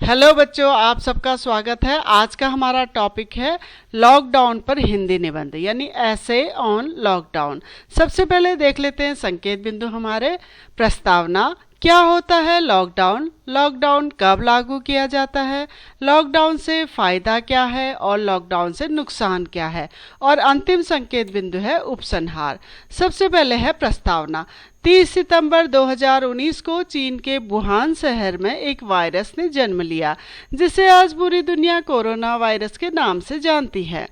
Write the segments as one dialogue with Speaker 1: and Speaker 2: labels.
Speaker 1: Hello बच्चों, आप सबका स्वागत है। आज का हमारा टॉपिक है लॉकडाउन पर हिंदी निबंध यानी ऐसे ऑन लॉकडाउन। सबसे पहले देख लेते हैं संकेत बिंदु हमारे। प्रस्तावना, क्या होता है लॉकडाउन, लॉकडाउन कब लागू किया जाता है, लॉकडाउन से फ़ायदा क्या है और लॉकडाउन से नुकसान क्या है, और अंतिम संकेत बिंदु है उपसंहार। सबसे पहले है प्रस्तावना। 30 सितंबर 2019 को चीन के वुहान शहर में एक वायरस ने जन्म लिया जिसे आज पूरी दुनिया कोरोना वायरस के नाम से जानती है।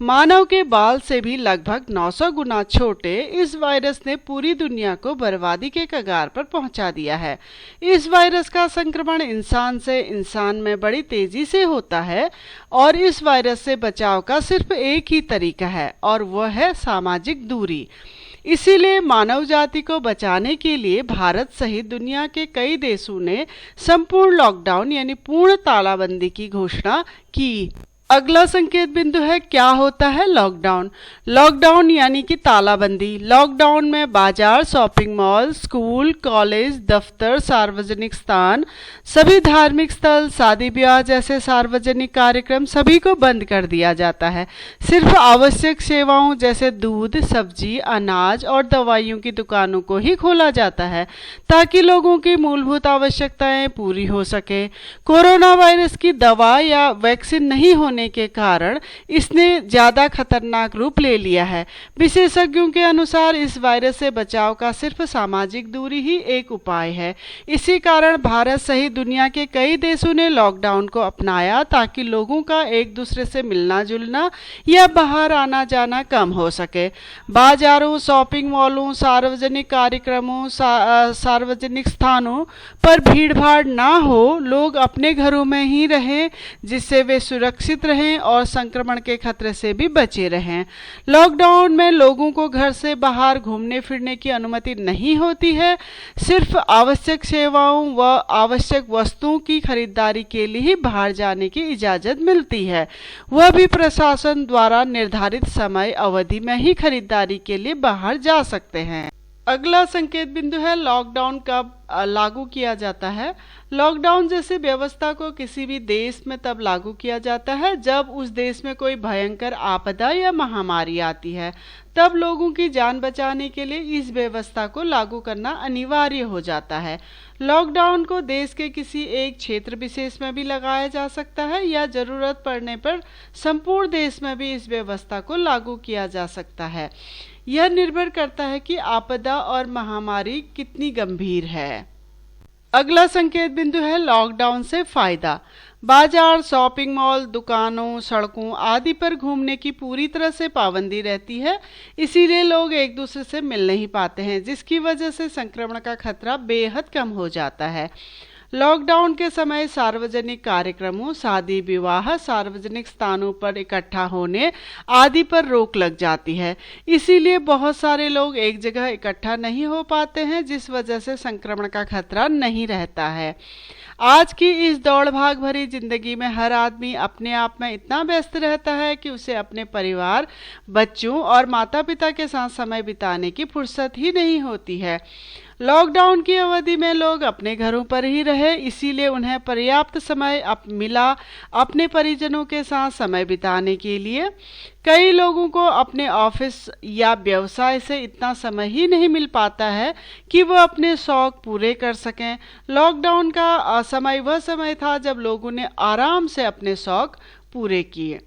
Speaker 1: मानव के बाल से भी लगभग 900 गुना छोटे इस वायरस ने पूरी दुनिया को बर्बादी के कगार पर पहुंचा दिया है। इस वायरस का संक्रमण इंसान से इंसान में बड़ी तेजी से होता है और इस वायरस से बचाव का सिर्फ एक ही तरीका है और वह है सामाजिक दूरी। इसीलिए मानव जाति को बचाने के लिए भारत सहित दुनिया के कई देशों ने संपूर्ण लॉकडाउन यानी पूर्ण तालाबंदी की घोषणा की। अगला संकेत बिंदु है क्या होता है लॉकडाउन। लॉकडाउन यानी कि तालाबंदी। लॉकडाउन में बाजार, शॉपिंग मॉल, स्कूल, कॉलेज, दफ्तर, सार्वजनिक स्थान, सभी धार्मिक स्थल, शादी ब्याह जैसे सार्वजनिक कार्यक्रम सभी को बंद कर दिया जाता है। सिर्फ आवश्यक सेवाओं जैसे दूध, सब्जी, अनाज और दवाइयों की दुकानों को ही खोला जाता है ताकि लोगों की मूलभूत आवश्यकताएं पूरी हो सके। कोरोना वायरस की दवा या वैक्सीन नहीं होने के कारण इसने ज्यादा खतरनाक रूप ले लिया है। विशेषज्ञों के अनुसार इस वायरस से बचाव का सिर्फ सामाजिक दूरी ही एक उपाय है। इसी कारण भारत सहित दुनिया के कई देशों ने लॉकडाउन को अपनाया ताकि लोगों का एक दूसरे से मिलना जुलना या बाहर आना जाना कम हो सके। बाजारों, शॉपिंग मॉलों, सार्वजनिक कार्यक्रमों, सार्वजनिक स्थानों पर भीड़ भाड़ ना हो, लोग अपने घरों में ही रहें जिससे वे सुरक्षित रहें और संक्रमण के खतरे से भी बचे रहें। लॉकडाउन में लोगों को घर से बाहर घूमने फिरने की अनुमति नहीं होती है। सिर्फ आवश्यक सेवाओं व आवश्यक वस्तुओं की खरीदारी के लिए ही बाहर जाने की इजाजत मिलती है, वह भी प्रशासन द्वारा निर्धारित समय अवधि में ही खरीदारी के लिए बाहर जा सकते हैं। अगला संकेत बिंदु है लॉकडाउन कब लागू किया जाता है। लॉकडाउन जैसी व्यवस्था को किसी भी देश में तब लागू किया जाता है जब उस देश में कोई भयंकर आपदा या महामारी आती है। तब लोगों की जान बचाने के लिए इस व्यवस्था को लागू करना अनिवार्य हो जाता है। लॉकडाउन को देश के किसी एक क्षेत्र विशेष में भी लगाया जा सकता है या जरूरत पड़ने पर संपूर्ण देश में भी इस व्यवस्था को लागू किया जा सकता है। यह निर्भर करता है कि आपदा और महामारी कितनी गंभीर है। अगला संकेत बिंदु है लॉकडाउन से फायदा। बाजार, शॉपिंग मॉल, दुकानों, सड़कों आदि पर घूमने की पूरी तरह से पाबंदी रहती है। इसीलिए लोग एक दूसरे से मिल नहीं पाते हैं जिसकी वजह से संक्रमण का खतरा बेहद कम हो जाता है। लॉकडाउन के समय सार्वजनिक कार्यक्रमों, शादी विवाह, सार्वजनिक स्थानों पर इकट्ठा होने आदि पर रोक लग जाती है। इसीलिए बहुत सारे लोग एक जगह इकट्ठा नहीं हो पाते हैं जिस वजह से संक्रमण का खतरा नहीं रहता है। आज की इस दौड़ भाग भरी जिंदगी में हर आदमी अपने आप में इतना व्यस्त रहता है कि उसे अपने परिवार, बच्चों और माता पिता के साथ समय बिताने की फुर्सत ही नहीं होती है। लॉकडाउन की अवधि में लोग अपने घरों पर ही रहे, इसीलिए उन्हें पर्याप्त समय मिला अपने परिजनों के साथ समय बिताने के लिए। कई लोगों को अपने ऑफिस या व्यवसाय से इतना समय ही नहीं मिल पाता है कि वह अपने शौक पूरे कर सकें। लॉकडाउन का समय वह समय था जब लोगों ने आराम से अपने शौक पूरे किए।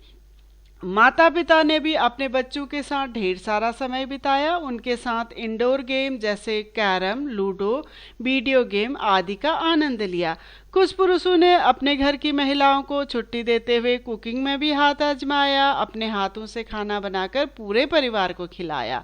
Speaker 1: माता पिता ने भी अपने बच्चों के साथ ढेर सारा समय बिताया। उनके साथ इंडोर गेम जैसे कैरम, लूडो, वीडियो गेम आदि का आनंद लिया। कुछ पुरुषों ने अपने घर की महिलाओं को छुट्टी देते हुए कुकिंग में भी हाथ आजमाया, अपने हाथों से खाना बनाकर पूरे परिवार को खिलाया।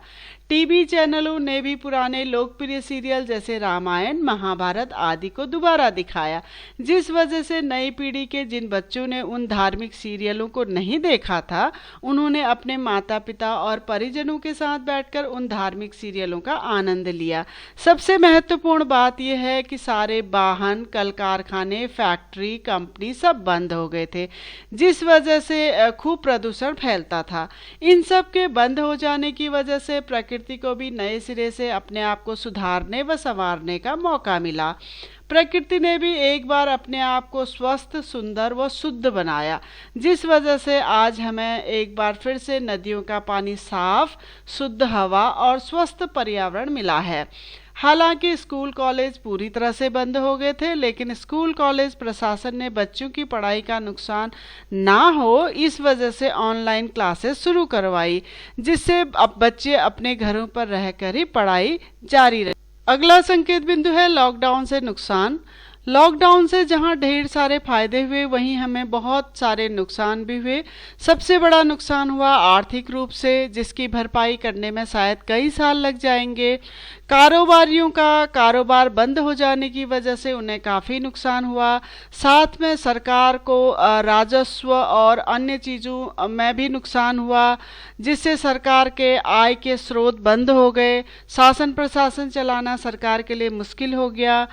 Speaker 1: टीवी चैनलों ने भी पुराने लोकप्रिय सीरियल जैसे रामायण, महाभारत आदि को दोबारा दिखाया, जिस वजह से नई पीढ़ी के जिन बच्चों ने उन धार्मिक सीरियलों को नहीं देखा था, उन्होंने अपने माता पिता और परिजनों के साथ बैठकर उन धार्मिक सीरियलों का आनंद लिया। सबसे महत्वपूर्ण बात यह है कि सारे वाहन, कल कारखाने, फैक्ट्री, कंपनी सब बंद हो गए थे, जिस वजह से खूब प्रदूषण फैलता था। इन सब के बंद हो जाने की वजह से प्रकृति को भी नए सिरे से अपने आप को सुधारने व संवारने का मौका मिला। प्रकृति ने भी एक बार अपने आप को स्वस्थ, सुंदर व शुद्ध बनाया, जिस वजह से आज हमें एक बार फिर से नदियों का पानी साफ, शुद्ध हवा और स्वस्थ पर्यावरण मिला है। हालांकि स्कूल कॉलेज पूरी तरह से बंद हो गए थे, लेकिन स्कूल कॉलेज प्रशासन ने बच्चों की पढ़ाई का नुकसान ना हो इस वजह से ऑनलाइन क्लासेस शुरू करवाई, जिससे अब बच्चे अपने घरों पर रहकर ही पढ़ाई जारी रहे। अगला संकेत बिंदु है लॉकडाउन से नुकसान। लॉकडाउन से जहां ढेर सारे फायदे हुए, वहीं हमें बहुत सारे नुकसान भी हुए। सबसे बड़ा नुकसान हुआ आर्थिक रूप से, जिसकी भरपाई करने में शायद कई साल लग जाएंगे। कारोबारियों का कारोबार बंद हो जाने की वजह से उन्हें काफ़ी नुकसान हुआ। साथ में सरकार को राजस्व और अन्य चीज़ों में भी नुकसान हुआ, जिससे सरकार के आय के स्रोत बंद हो गए। शासन प्रशासन चलाना सरकार के लिए मुश्किल हो गया।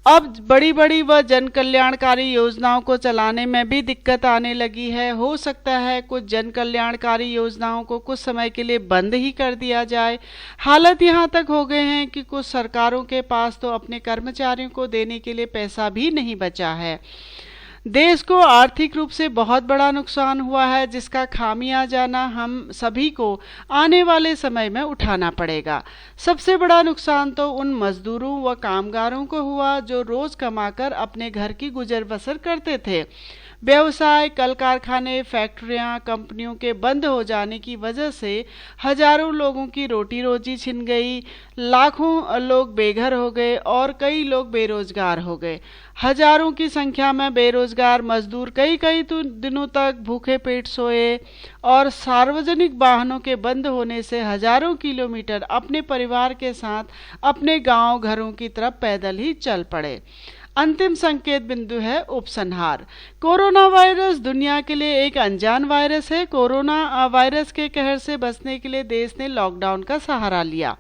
Speaker 1: अब बड़ी बड़ी व जन कल्याणकारी योजनाओं को चलाने में भी दिक्कत आने लगी है। हो सकता है कुछ जन कल्याणकारी योजनाओं को कुछ समय के लिए बंद ही कर दिया जाए। हालत यहाँ तक हो गए हैं कि कुछ सरकारों के पास तो अपने कर्मचारियों को देने के लिए पैसा भी नहीं बचा है। देश को आर्थिक रूप से बहुत बड़ा नुकसान हुआ है, जिसका खामियाजाना हम सभी को आने वाले समय में उठाना पड़ेगा। सबसे बड़ा नुकसान तो उन मजदूरों व कामगारों को हुआ जो रोज कमाकर अपने घर की गुजर बसर करते थे। व्यवसाय, कल कारखाने, फैक्ट्रियां, कंपनियों के बंद हो जाने की वजह से हजारों लोगों की रोटी रोजी छिन गई, लाखों लोग बेघर हो गए और कई लोग बेरोजगार हो गए। हजारों की संख्या में बेरोजगार मजदूर कई कई दिनों तक भूखे पेट सोए और सार्वजनिक वाहनों के बंद होने से हजारों किलोमीटर अपने परिवार के साथ अपने गांव घरों की तरफ पैदल ही चल पड़े। अंतिम संकेत बिंदु है उपसंहार। कोरोना वायरस दुनिया के लिए एक अनजान वायरस है। कोरोना वायरस के कहर से बचने के लिए देश ने लॉकडाउन का सहारा लिया।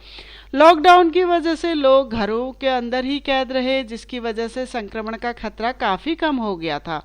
Speaker 1: लॉकडाउन की वजह से लोग घरों के अंदर ही कैद रहे, जिसकी वजह से संक्रमण का खतरा काफ़ी कम हो गया था।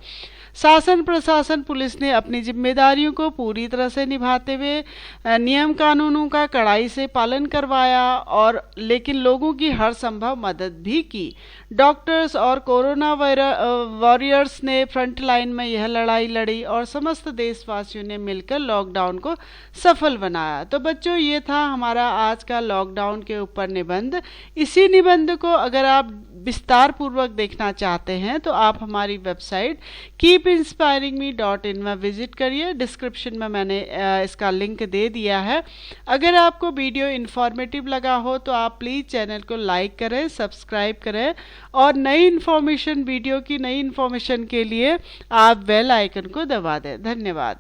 Speaker 1: शासन प्रशासन पुलिस ने अपनी जिम्मेदारियों को पूरी तरह से निभाते हुए नियम कानूनों का कड़ाई से पालन करवाया और लेकिन लोगों की हर संभव मदद भी की। डॉक्टर्स और कोरोना वॉरियर्स ने फ्रंट लाइन में यह लड़ाई लड़ी और समस्त देशवासियों ने मिलकर लॉकडाउन को सफल बनाया। तो बच्चों, ये था हमारा आज का लॉकडाउन के ऊपर निबंध। इसी निबंध को अगर आप विस्तार पूर्वक देखना चाहते हैं तो आप हमारी वेबसाइट keepinspiringme.in में विजिट करिए। डिस्क्रिप्शन में मैंने इसका लिंक दे दिया है। अगर आपको वीडियो इन्फॉर्मेटिव लगा हो तो आप प्लीज़ चैनल को लाइक करें, सब्सक्राइब करें और नई इन्फॉर्मेशन, वीडियो की नई इन्फॉर्मेशन के लिए आप बेल आइकन को दबा दें। धन्यवाद।